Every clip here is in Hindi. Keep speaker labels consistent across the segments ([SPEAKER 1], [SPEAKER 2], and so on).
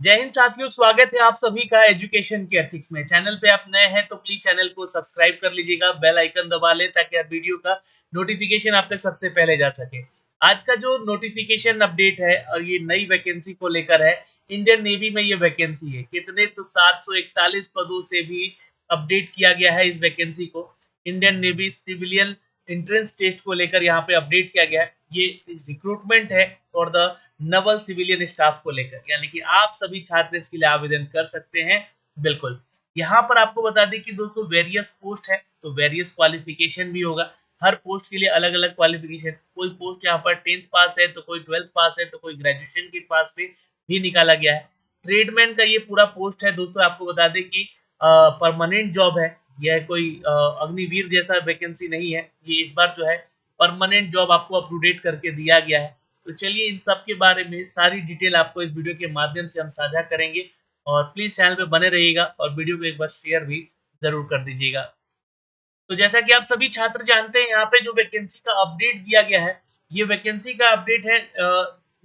[SPEAKER 1] जय हिंद साथियों, स्वागत है आप सभी का एजुकेशन केयर 6 में। चैनल पे आप नए हैं तो प्लीज चैनल को सब्सक्राइब कर लीजिएगा, बेल आइकन दबा लें ताकि आप वीडियो का नोटिफिकेशन आप तक सबसे पहले जा सके। आज का जो नोटिफिकेशन अपडेट है और ये नई वैकेंसी को लेकर है। इंडियन नेवी में ये वैकेंसी है, कितने तो 741 पदों से भी अपडेट किया गया है इस वैकेंसी को। Indian navy civilian entrance test को लेकर यहाँ पे अपडेट किया गया है। ये रिक्रूटमेंट है और द नवल सिविलियन स्टाफ को लेकर, यानी कि आप सभी छात्र इसके लिए आवेदन कर सकते हैं। बिल्कुल, यहाँ पर आपको बता दें कि दोस्तों वेरियस पोस्ट है तो वेरियस क्वालिफिकेशन भी होगा। हर पोस्ट के लिए अलग अलग क्वालिफिकेशन, कोई पोस्ट यहाँ पर 10th पास है तो कोई 12th पास है तो कोई ग्रेजुएशन के पास पे भी निकाला गया है। ट्रेडमैन का ये पूरा पोस्ट है दोस्तों। आपको बता दें कि परमानेंट जॉब है, यह कोई अग्निवीर जैसा वैकेंसी नहीं है। ये इस बार जो है परमानेंट जॉब आपको अप टू डेट करके दिया गया है। तो चलिए इन सब के बारे में सारी डिटेल आपको इस वीडियो के माध्यम से हम साझा करेंगे और प्लीज चैनल पे बने रहिएगा और वीडियो को एक बार शेयर भी जरूर कर दीजिएगा। तो जैसा कि आप सभी छात्र जानते हैं, यहाँ पे जो वैकेंसी का अपडेट दिया गया है, ये वैकेंसी का अपडेट है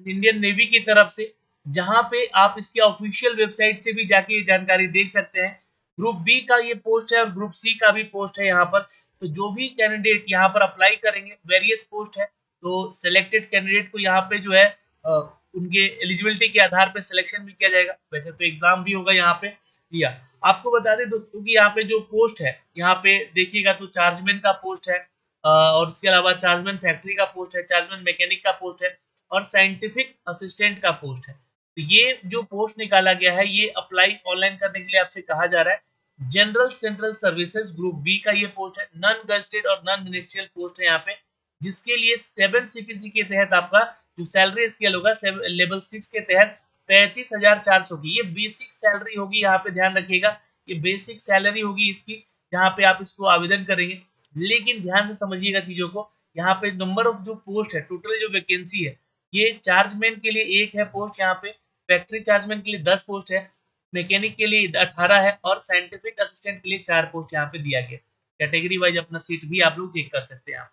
[SPEAKER 1] इंडियन नेवी की तरफ से, जहां पे आप इसके ऑफिशियल वेबसाइट से भी जाके ये जानकारी देख सकते हैं। ग्रुप बी का ये पोस्ट है और ग्रुप सी का भी पोस्ट है यहाँ पर। तो जो भी कैंडिडेट यहाँ पर अप्लाई करेंगे, वेरियस पोस्ट है, तो सिलेक्टेड कैंडिडेट को यहाँ पे जो है उनके एलिजिबिलिटी के आधार पे सिलेक्शन भी किया जाएगा। वैसे तो एग्जाम भी होगा यहाँ पे दिया। आपको बता दें दोस्तों कि यहाँ पे जो पोस्ट है, यहाँ पे देखिएगा तो चार्जमैन का पोस्ट है और उसके अलावा चार्जमैन फैक्ट्री का पोस्ट है, चार्जमैन मैकेनिक का पोस्ट है और साइंटिफिक असिस्टेंट का पोस्ट है। तो ये जो पोस्ट निकाला गया है, ये अप्लाई ऑनलाइन करने के लिए आपसे कहा जा रहा है। General central services group B का ये पोस्ट है, नॉन गजेटेड और नॉन मिनिस्ट्रियल पोस्ट है यहाँ पे, जिसके लिए 7 सीपीसी के तहत आपका जो सैलरी स्केल होगा लेवल 6 के तहत 35,400 की ये बेसिक सैलरी होगी। यहाँ पे ध्यान रखिएगा, ये बेसिक सैलरी होगी इसकी, जहाँ पे आप इसको आवेदन करेंगे। लेकिन ध्यान से समझिएगा चीजों को। यहाँ पे नंबर ऑफ जो पोस्ट है, टोटल जो वैकेंसी है, ये चार्जमैन के लिए 1 है पोस्ट यहाँ पे, फैक्ट्री चार्जमैन के लिए 10 पोस्ट है, मैकेनिक के लिए 18 है और साइंटिफिक असिस्टेंट के लिए 4 पोस्ट यहाँ पे दिया गया। कैटेगरी वाइज अपना सीट भी आप लोग चेक कर सकते हैं।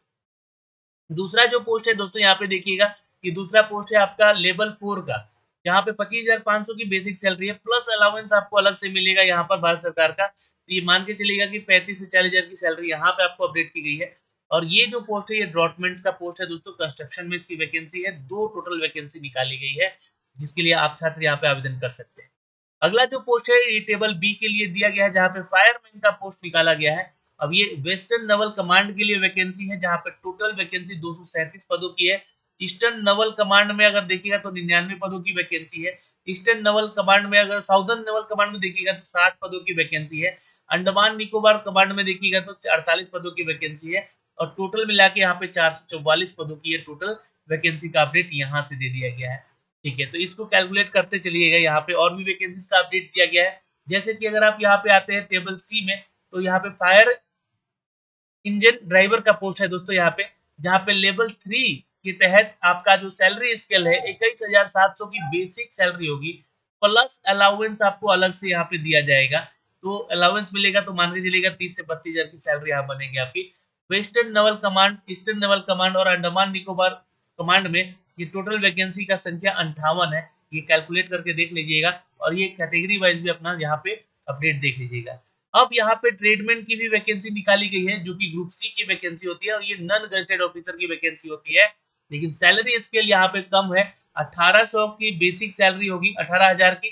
[SPEAKER 1] दूसरा जो पोस्ट है दोस्तों, यहाँ पे देखिएगा कि दूसरा पोस्ट है आपका लेवल 4 का। यहाँ पे 25,500 की बेसिक सैलरी है, प्लस अलाउंस आपको अलग से मिलेगा यहाँ पर भारत सरकार का। तो ये मान के चलिएगा कि 35 से 40,000 की सैलरी यहाँ पे आपको अपडेट की गई है। और ये जो पोस्ट है, ये ड्रॉटमेंट्स का पोस्ट है दोस्तों। कंस्ट्रक्शन में इसकी वैकेंसी है, 2 टोटल वैकेंसी निकाली गई है, जिसके लिए आप छात्र यहाँ पे आवेदन कर सकते हैं। अगला जो पोस्ट है, ये टेबल बी के लिए दिया गया है, जहाँ पे फायरमैन का पोस्ट निकाला गया है। अब ये वेस्टर्न नवल कमांड के लिए वैकेंसी है, जहाँ पे टोटल वैकेंसी 237 पदों की है। ईस्टर्न नवल कमांड में अगर देखिएगा तो 99 पदों की वैकेंसी है। ईस्टर्न नवल कमांड में, अगर साउदर्न नवल कमांड में देखिएगा तो 60 पदों की वैकेंसी है। अंडमान निकोबार कमांड में देखिएगा तो 48 पदों की वैकेंसी है। और टोटल मिला के यहाँ पे 444 पदों की ये टोटल वैकेंसी का अपडेट यहाँ से दे दिया गया है। ठीक है, तो इसको कैलकुलेट करते चलिएगा। यहाँ पे और भी वैकेंसीज का अपडेट दिया गया है, जैसे कि अगर आप यहाँ पे आते हैं टेबल सी में, तो यहाँ पे फायर इंजन ड्राइवर का पोस्ट है दोस्तों यहाँ पे, जहाँ पे लेवल 3 के तहत आपका जो सैलरी स्केल है 21,700 की बेसिक सैलरी होगी, प्लस अलाउंस आपको अलग से यहाँ पे दिया जाएगा। तो अलाउंस मिलेगा तो मान के चलिएगा 30 से 32,000 की सैलरी यहाँ बनेगी आपकी। Western Naval command, eastern Naval command और अंडमान निकोबार कमांड में ये टोटल वैकेंसी का संख्या 58 है। ये कैलकुलेट करके देख लीजिएगा और ये कैटेगरी वाइज भी अपना यहाँ पे अपडेट देख लीजिएगा। अब यहाँ पे ट्रेडमैन की भी वैकेंसी निकाली गई है, जो कि ग्रुप सी की वैकेंसी होती है और ये नॉन गजेटेड ऑफिसर की वैकेंसी होती है। लेकिन सैलरी स्केल यहाँ पे कम है, 1800 की बेसिक सैलरी होगी, 18,000 की,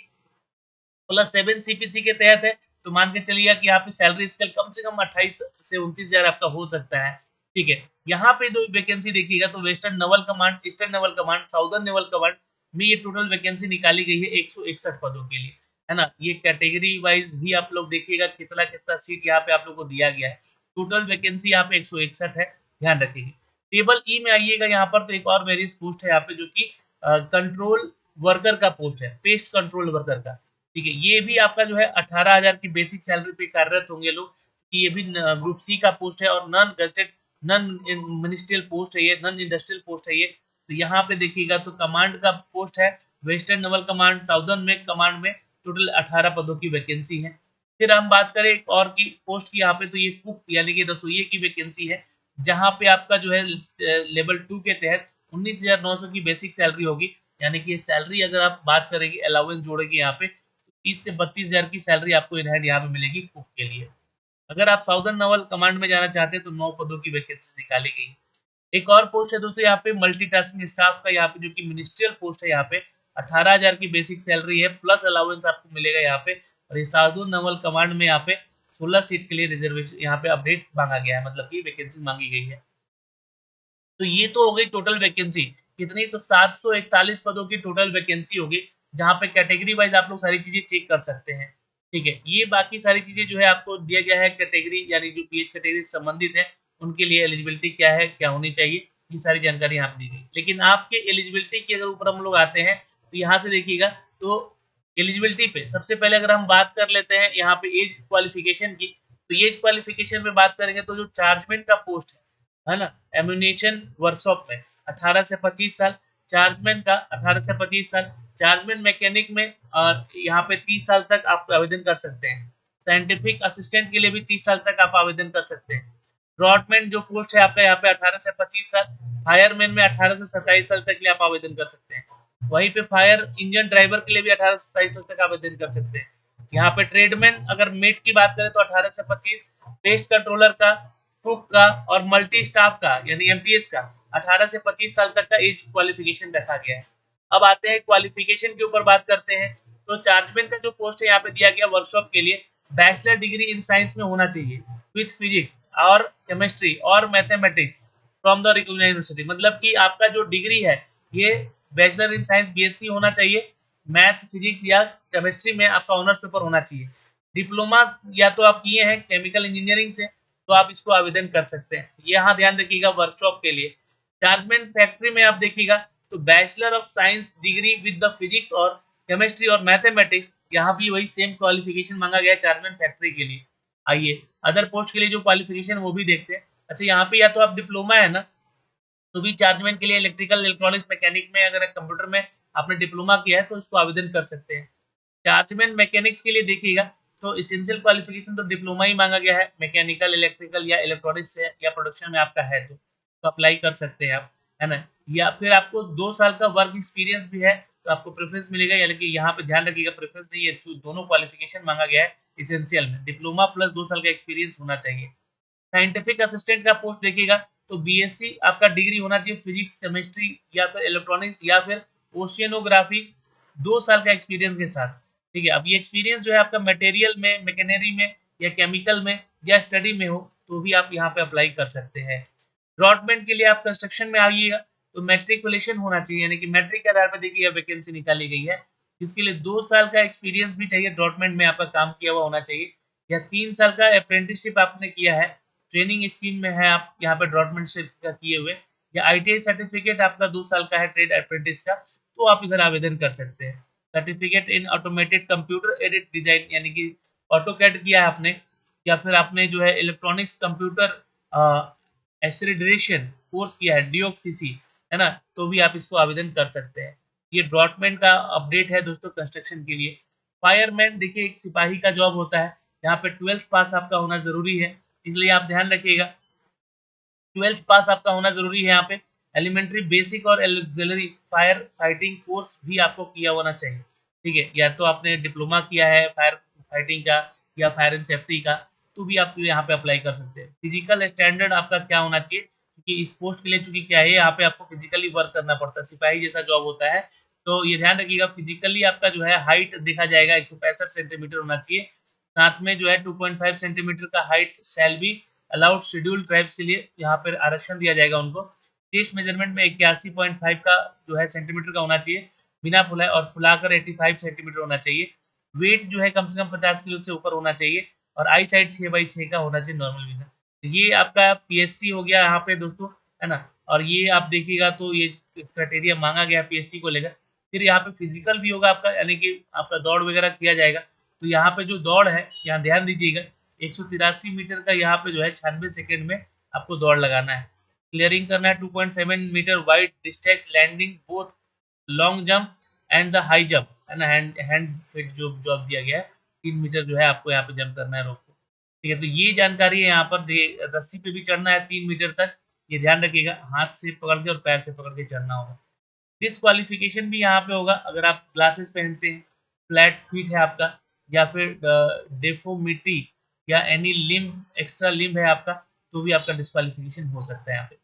[SPEAKER 1] प्लस 7 सीपीसी के तहत है। तो मान के चलिएगा कि यहाँ पे सैलरी स्केल कम से कम 28 से 29,000 आपका हो सकता है। ठीक है, यहाँ पे दो वैकेंसी देखिएगा तो western Naval command, eastern Naval command, southern Naval command में ये टोटल वैकेंसी निकाली गई है 161 पदों के लिए, है ना। ये कैटेगरी वाइज भी आप लोग देखिएगा कितना कितना सीट यहाँ पे आप लोग को दिया गया है। टोटल वैकेंसी यहाँ पे 161 है, ध्यान रखिएगा। टेबल ई में आइएगा, यहाँ पर तो एक और वेरियस पोस्ट है यहाँ पे, जो कि कंट्रोल वर्कर का पोस्ट है, पेस्ट कंट्रोल वर्कर का। ठीक है, ये भी आपका जो है 18,000 की बेसिक सैलरी पे कार्यरत होंगे लोग। ये भी ग्रुप सी का पोस्ट है और non gazetted non ministerial post है, ये नॉन इंडस्ट्रियल पोस्ट है ये। तो यहाँ पे देखिएगा तो कमांड का पोस्ट है, वेस्टर्न नवल कमांड, साउदर्न में कमांड में टोटल 18 पदों की वैकेंसी है। फिर हम बात करें एक और की पोस्ट की, यहाँ पे तो ये कुक यानी कि रसोइये की वैकेंसी है, जहाँ पे आपका जो है लेवल 2 के तहत 19,900 की बेसिक सैलरी होगी, यानी कि सैलरी अगर आप बात करेंगे अलाउंस जोड़ेंगे यहाँ पे 30 से 32,000 की सैलरी आपको इन हैंड यहाँ पे मिलेगी कुक के लिए। अगर आप साउदर्न नावल कमांड में जाना चाहते हैं तो 9 पदों की वैकेंसी निकाली गई है। एक और पोस्ट है दोस्तों यहाँ पे मल्टीटास्किंग स्टाफ का, यहाँ पे जो कि मिनिस्ट्रियल पोस्ट है, यहाँ पे 18,000 की बेसिक सैलरी है प्लस अलाउंस आपको मिलेगा यहाँ पे। और ये साउदर्न नावल कमांड में यहाँ पे 16 सीट के लिए रिजर्वेशन यहाँ पे अपडेट मांगा गया है, मतलब कि वैकेंसी मांगी गई है। तो ये तो हो गई टोटल वैकेंसी कितनी, तो 741 पदों की टोटल वैकेंसी होगी, जहाँ पे कैटेगरी वाइज आप लोग सारी चीजें चेक कर सकते हैं। ठीक है, ये बाकी सारी चीजें जो है आपको दिया गया है कैटेगरी, यानी जो पीएच कैटेगरी से संबंधित है उनके लिए एलिजिबिलिटी क्या है, क्या होनी चाहिए, ये सारी जानकारी यहाँ पे दी गई। लेकिन आपके एलिजिबिलिटी के अगर ऊपर हम लोग आते हैं तो यहाँ से देखिएगा, तो एलिजिबिलिटी पे सबसे पहले अगर हम बात कर लेते हैं यहाँ पे एज क्वालिफिकेशन की, तो एज क्वालिफिकेशन में बात करेंगे तो जो चार्जमैन का पोस्ट है ना, एम्यूनेशन वर्कशॉप में 18 से 25 साल, चार्जमैन का 18 से 25 साल, चार्जमैन मैकेनिक में यहाँ पे 30 साल तक आप आवेदन कर सकते हैं। साइंटिफिक असिस्टेंट के लिए भी 30 साल तक आप आवेदन कर सकते हैं। ड्रॉटमैन जो पोस्ट है आपका यहाँ पे 18 से 25 साल, फायरमैन में 18 से 27 साल तक के लिए आप आवेदन कर सकते हैं। वहीं पे फायर इंजन ड्राइवर के लिए भी 18 से 27 साल तक आवेदन कर सकते हैं। यहाँ पे ट्रेडमैन अगर मेट की बात करें तो 18 से 25, पेस्ट कंट्रोलर का, कुक का और मल्टी स्टाफ का यानी एमटीएस का 18 से 25 साल तक का एज क्वालिफिकेशन रखा गया है। अब आते हैं क्वालिफिकेशन के ऊपर बात करते हैं, तो चार्जमैन का जो पोस्ट है यहाँ पे दिया गया वर्कशॉप के लिए बैचलर डिग्री इन साइंस में होना चाहिए विथ फिजिक्स और केमिस्ट्री और mathematics from the recognised university, मतलब कि आपका जो डिग्री है ये बैचलर इन साइंस बीएससी होना चाहिए, मैथ फिजिक्स या केमिस्ट्री में आपका ऑनर्स पेपर होना चाहिए। डिप्लोमा या तो आप किए हैं केमिकल इंजीनियरिंग से तो आप इसको आवेदन कर सकते हैं। यहाँ ध्यान रखिएगा वर्कशॉप के लिए। चार्जमैन फैक्ट्री में आप देखिएगा तो bachelor of science degree with the physics और केमिस्ट्री और मैथमेटिक्स, यहाँ भी वही सेम क्वालिफिकेशन मांगा गया है चार्जमैन फैक्ट्री के लिए। आइए अदर पोस्ट के लिए जो क्वालिफिकेशन वो भी देखते हैं। अच्छा, यहाँ पे या तो आप डिप्लोमा है ना, तो भी चार्जमैन के लिए इलेक्ट्रिकल इलेक्ट्रॉनिक्स मैकेनिक में अगर कंप्यूटर में आपने डिप्लोमा किया है तो इसको आवेदन कर सकते हैं। चार्जमैन मैकेनिक्स के लिए देखिएगा तो एसेंशियल क्वालिफिकेशन तो डिप्लोमा ही मांगा गया है, मैकेनिकल इलेक्ट्रिकल या इलेक्ट्रॉनिक्स से या प्रोडक्शन में आपका है तो अप्लाई कर सकते हैं आप, है ना। या फिर आपको 2 साल का वर्क एक्सपीरियंस भी है तो आपको प्रेफरेंस मिलेगा, यानी कि यहाँ पे ध्यान रखिएगा प्रेफरेंस नहीं है, तो दोनों क्वालिफिकेशन मांगा गया है। एसेंशियल में डिप्लोमा प्लस 2 साल का एक्सपीरियंस होना चाहिए। साइंटिफिक असिस्टेंट का पोस्ट देखिएगा तो बीएससी आपका डिग्री होना चाहिए फिजिक्स केमिस्ट्री या फिर इलेक्ट्रॉनिक्स या फिर ओशियनोग्राफी, 2 साल का एक्सपीरियंस के साथ। ठीक है, अब ये एक्सपीरियंस जो है आपका मटेरियल में, मैकेनरी में या केमिकल में या स्टडी में हो तो भी आप यहाँ पे अप्लाई कर सकते हैं। ड्रॉटमैन के लिए आप कंस्ट्रक्शन में आइएगा तो मैट्रिकुलेशन होना चाहिए, यानी कि मैट्रिक के आधार पर देखिए वैकेंसी निकाली गई है। इसके लिए 2 साल का एक्सपीरियंस भी चाहिए, ड्रॉटमैन में आपका काम किया हुआ होना चाहिए, या 3 साल का अप्रेंटिसशिप आपने किया है, ट्रेनिंग स्कीम में है आप यहाँ पे ड्रॉटमैनशिप का किए हुए, या आईटीआई सर्टिफिकेट आपका 2 साल का है ट्रेड अप्रेंटिस का, तो आप इधर आवेदन कर सकते हैं। Certificate in automated computer aided design, यानी कि ऑटोकैड किया है आपने, या फिर आपने जो है इलेक्ट्रॉनिक्स कंप्यूटर एक्सेलरेशन कोर्स किया है डीओसीसी, है ना, तो भी आप इसको आवेदन कर सकते हैं। ये ड्रॉटमैन का अपडेट है दोस्तों कंस्ट्रक्शन के लिए। फायरमैन देखिए एक सिपाही का जॉब होता है, यहाँ पे 12th पास आपका होना जरूरी है, इसलिए आप ध्यान रखिएगा 12th पास आपका होना जरूरी है। यहाँ पे एलिमेंट्री बेसिक और एक्सिलरी फायर फाइटिंग कोर्स भी आपको किया होना चाहिए। ठीक है, या तो आपने डिप्लोमा किया है फायर फाइटिंग का या फायर एंड सेफ्टी का, तो भी आप यहाँ पे अप्लाई कर सकते हैं। फिजिकल स्टैंडर्ड आपका क्या होना चाहिए, क्योंकि इस पोस्ट के लिए चूंकि क्या है यहाँ पे आपको फिजिकली वर्क करना पड़ता है, सिपाही जैसा जॉब होता है, तो ये ध्यान रखिएगा फिजिकली आपका जो है हाइट देखा जाएगा 165 सेंटीमीटर होना चाहिए। साथ में जो है 2.5 सेंटीमीटर का height shall be allowed scheduled tribes के लिए यहाँ पर आरक्षण दिया जाएगा उनको। चेस्ट मेजरमेंट में 81.5 का जो है सेंटीमीटर का होना चाहिए बिना फुलाए, और फुलाकर 85 सेंटीमीटर होना चाहिए। वेट जो है कम से कम 50 किलो से ऊपर होना चाहिए, और आई साइड 6/6 का होना चाहिए नॉर्मल विजन। तो ये आपका पीएसटी हो गया यहाँ पे दोस्तों, है ना। और ये आप देखिएगा तो ये क्राइटेरिया मांगा गया पीएसटी को लेकर। फिर यहाँ पे फिजिकल भी होगा आपका, यानी कि आपका दौड़ वगैरह किया जाएगा। तो यहाँ पे जो दौड़ है यहाँ ध्यान दीजिएगा 183 मीटर का यहाँ पे जो है 96 सेकेंड में आपको दौड़ लगाना है। क्लियरिंग करना है 2.7 metre wide distance landing both long jump and the high jump, है ना, हैंड हैंड फिट जो जॉब दिया गया है 3 मीटर जो है आपको यहाँ पे जंप करना है रोप को। ठीक है, तो ये जानकारी है यहाँ पर। रस्सी पे भी चढ़ना है 3 मीटर तक, ये ध्यान रखिएगा, हाथ से पकड़ के और पैर से पकड़ के चढ़ना होगा। डिस्क्वालिफिकेशन भी यहाँ पे होगा अगर आप ग्लासेस पहनते हैं, फ्लैट फीट है आपका, या फिर डेफोमिटी या एनी लिम्ब एक्स्ट्रा लिम्ब है आपका, तो भी आपका डिस्क्वालिफिकेशन हो सकता है यहाँ पे।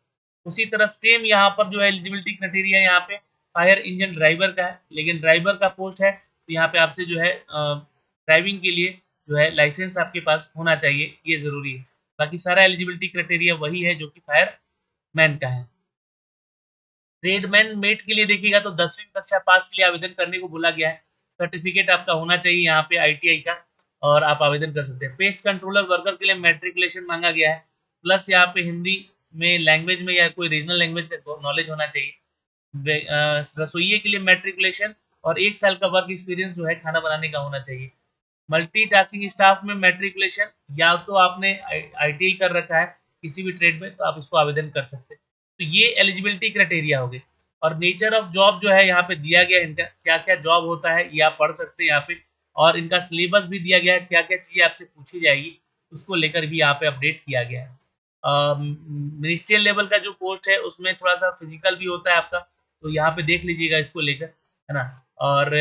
[SPEAKER 1] उसी तरह सेम यहाँ पर जो है एलिजिबिलिटी क्राइटेरिया यहाँ पे फायर इंजन ड्राइवर का है, लेकिन ड्राइवर का पोस्ट है तो यहाँ पे आपसे जो है ड्राइविंग के लिए जो है लाइसेंस आपके पास होना चाहिए, ये ज़रूरी है। बाकी सारा एलिजिबिलिटी क्राइटेरिया वही है जो कि फायर मैन का है। ट्रेडमैन मेट के लिए देखिएगा तो 10वीं कक्षा पास के लिए आवेदन करने को बोला गया है। सर्टिफिकेट आपका होना चाहिए यहाँ पे आईटीआई का, और आप आवेदन कर सकते हैं। पेस्ट कंट्रोलर वर्कर के लिए मैट्रिकुलेशन मांगा गया है, प्लस यहाँ पे हिंदी में लैंग्वेज में या कोई रीजनल लैंग्वेज का नॉलेज होना चाहिए। रसोइये के लिए मैट्रिकुलेशन और 1 साल का वर्क एक्सपीरियंस जो है खाना बनाने का होना चाहिए। मल्टीटास्किंग स्टाफ में मैट्रिकुलेशन या तो आपने आईटीआई कर रखा है किसी भी ट्रेड में तो आप इसको आवेदन कर सकते हैं। तो ये एलिजिबिलिटी क्राइटेरिया हो गए। और नेचर ऑफ जॉब जो है यहाँ पे दिया गया है, इनका क्या-क्या जॉब होता है ये आप पढ़ सकते हैं यहाँ पे, और इनका सिलेबस भी दिया गया है, क्या-क्या चीज़ें आपसे पूछी जाएगी उसको लेकर भी यहाँ पे अपडेट किया गया है। मिनिस्ट्रियल लेवल का जो पोस्ट है उसमें थोड़ा-सा फिजिकल भी होता है आपका, तो यहाँ पे देख लीजिएगा इसको लेकर, है ना? और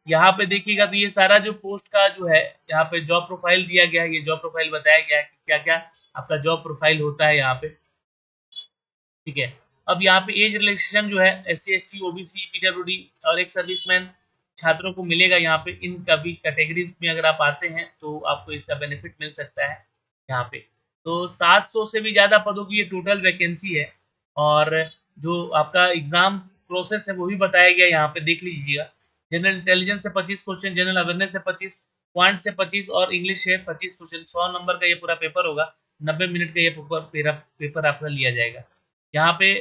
[SPEAKER 1] यहाँ पे देखिएगा तो ये सारा जो पोस्ट का जो है यहाँ पे जॉब प्रोफाइल दिया गया है, ये जॉब प्रोफाइल बताया गया है कि क्या-क्या आपका जॉब प्रोफाइल होता है यहाँ पे, ठीक है। अब यहाँ पे एज रिलैक्सेशन जो है एससी, एसटी, ओबीसी, पीडब्ल्यूडी और एक सर्विसमैन छात्रों को मिलेगा यहाँ पे। इन सभी कैटेगरीज में अगर आप आते हैं तो आपको इसका बेनिफिट मिल सकता है यहाँ पे। तो 700 से भी ज़्यादा पदों की ये टोटल वैकेंसी है, और जो आपका एग्ज़ाम प्रोसेस है वो भी बताया गया है यहाँ पे, देख लीजिएगा। जनरल इंटेलिजेंस से 25 क्वेश्चन, जनरल अवेयरनेस से 25, क्वांट से 25 और इंग्लिश से 25 क्वेश्चन। 100 नंबर का ये पूरा पेपर होगा, 90 मिनट का ये पेपर आपका लिया जाएगा। यहाँ पे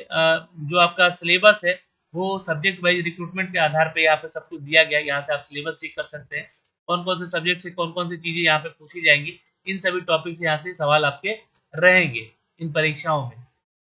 [SPEAKER 1] जो आपका सिलेबस है वो सब्जेक्ट वाइज रिक्रूटमेंट के आधार पे यहाँ पे सब कुछ दिया गया है। यहाँ से आप सिलेबस चेक कर सकते हैं, कौन-कौन से सब्जेक्ट से कौन-कौन सी चीज़ें यहाँ पे पूछी जाएँगी। इन सभी टॉपिक से यहाँ से सवाल आपके रहेंगे इन परीक्षाओं में।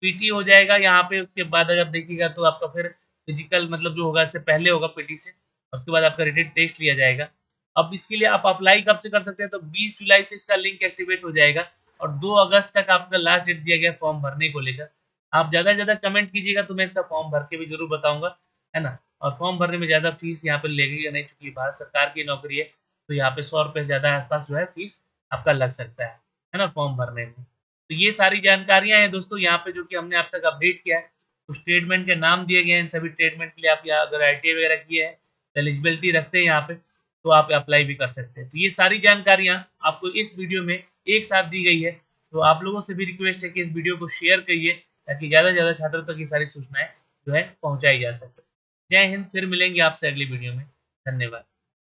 [SPEAKER 1] पीटी हो जाएगा यहाँ पे, उसके बाद अगर देखिएगा तो आपका फिर फिजिकल मतलब जो होगा इससे पहले होगा पीटी से, और उसके बाद आपका रिटेन टेस्ट लिया जाएगा। अब इसके लिए आप अप्लाई कब से कर सकते हैं, तो 20 जुलाई से इसका लिंक एक्टिवेट हो जाएगा, और 2 अगस्त तक आपका लास्ट डेट दिया गया फॉर्म भरने को लेकर। आप ज़्यादा से ज़्यादा कमेंट कीजिएगा तो मैं इसका फॉर्म भर के भी ज़रूर बताऊँगा, है ना? और फॉर्म भरने में ज़्यादा फीस यहाँ पे लगेगा नहीं, चूँकि भारत सरकार की नौकरी है, तो यहाँ पे 100 रुपए से ज़्यादा आस-पास जो है फीस आपका लग सकता है ना? फॉर्म भरने में। तो ये सारी जानकारियाँ हैं दोस्तों यहाँ पे जो कि हमने अब तक अपडेट किया है। कुछ ट्रेडमेंट के नाम दिए गए हैं, इन सभी ट्रेडमेंट के लिए आप यहाँ अगर आईटीआई वगैरह किए हैं, एलिजिबिलिटी रखते हैं यहाँ पे, तो आप अप्लाई भी कर सकते हैं। तो ये सारी जानकारियाँ आपको इस वीडियो में एक साथ दी गई है। तो आप लोगों से भी रिक्वेस्ट है कि इस वीडियो को शेयर करिए, ताकि ज़्यादा से ज़्यादा छात्रों तक ये सारी सूचनाएँ जो है पहुँचाई जा सके। जय हिंद, फिर मिलेंगे आपसे अगली वीडियो में। धन्यवाद।